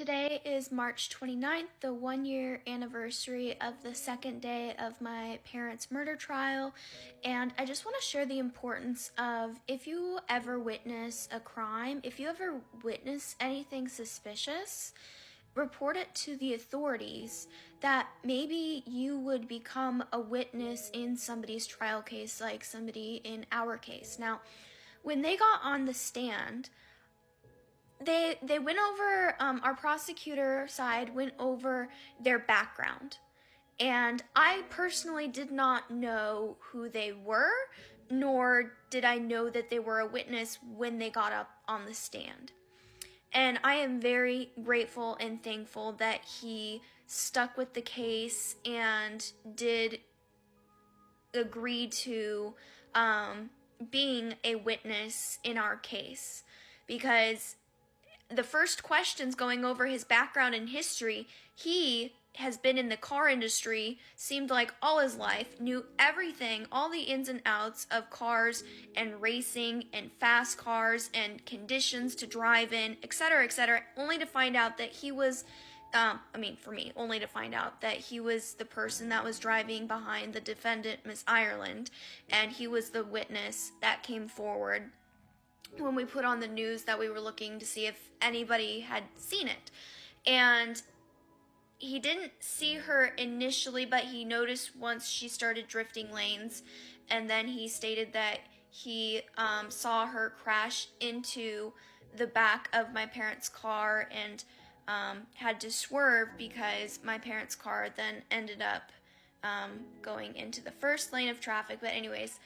Today is March 29th, the 1-year anniversary of the second day of my parents' murder trial, and I just want to share the importance of if you ever witness a crime, if you ever witness anything suspicious, report it to the authorities, that maybe you would become a witness in somebody's trial case, like somebody in our case. Now, when they got on the stand, they went over, our prosecutor side went over their background. And I personally did not know who they were, nor did I know that they were a witness when they got up on the stand. And I am very grateful and thankful that he stuck with the case and did agree to being a witness in our case. Because the first questions going over his background and history, he has been in the car industry, seemed like all his life, knew everything, all the ins and outs of cars and racing and fast cars and conditions to drive in, etc., only to find out that he was, only to find out that he was the person that was driving behind the defendant, Miss Ireland, and he was the witness that came forward when we put on the news that we were looking to see if anybody had seen it. And he didn't see her initially, but he noticed once she started drifting lanes, and then he stated that he saw her crash into the back of my parents' car and had to swerve because my parents' car then ended up going into the first lane of traffic. But anyways,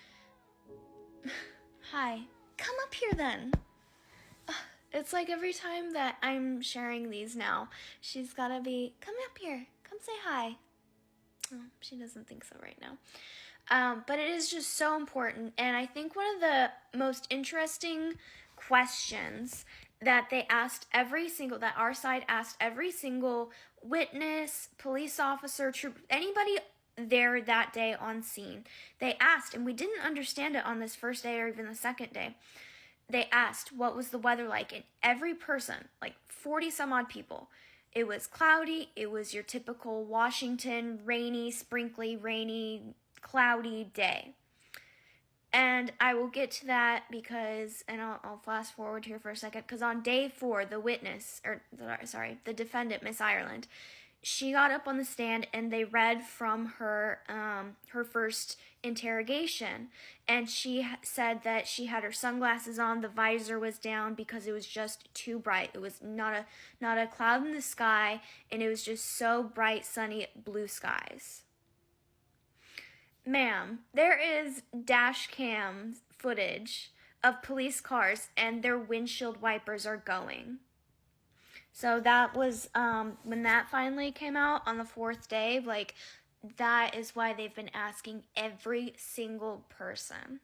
hi. Come up here then. It's like every time that I'm sharing these now, she's gotta be, come up here, come say hi. Oh, she doesn't think so right now. But it is just so important. And I think one of the most interesting questions that they asked that our side asked every single witness, police officer, anybody there that day on scene. They asked, and we didn't understand it on this first day or even the second day. They asked what was the weather like, and every person, like 40 some odd people, it was cloudy, it was your typical Washington, rainy, sprinkly, rainy, cloudy day. And I will get to that because, and I'll fast forward here for a second, because on day 4, the defendant, Miss Ireland, she got up on the stand and they read from her her first interrogation, and she said that she had her sunglasses on, the visor was down because it was just too bright. It was not a cloud in the sky, and it was just so bright, sunny, blue skies. Ma'am, there is dash cam footage of police cars and their windshield wipers are going. So that was, when that finally came out on the 4th day, like, that is why they've been asking every single person.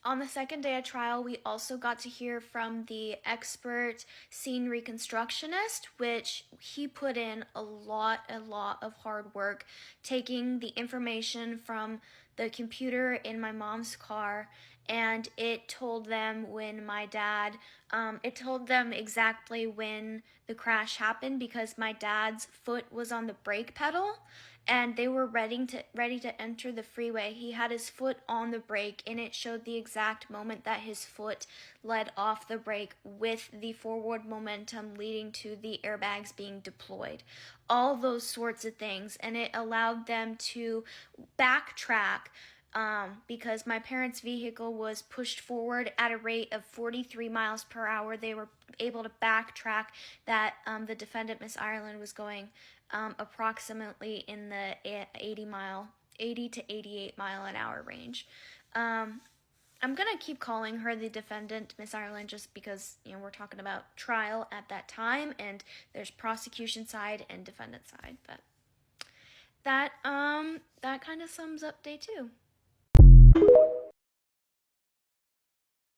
On the second day of trial, we also got to hear from the expert scene reconstructionist, which he put in a lot of hard work, taking the information from the computer in my mom's car, and it told them when my dad, it told them exactly when the crash happened because my dad's foot was on the brake pedal, and they were ready to enter the freeway. He had his foot on the brake, and it showed the exact moment that his foot led off the brake with the forward momentum leading to the airbags being deployed. All those sorts of things, and it allowed them to backtrack because my parents' vehicle was pushed forward at a rate of 43 miles per hour. They were able to backtrack that the defendant, Miss Ireland, was going approximately in the 80 to 88 mile an hour range. I'm going to keep calling her the defendant, Miss Ireland, just because, we're talking about trial at that time, and there's prosecution side and defendant side. But that kind of sums up day 2.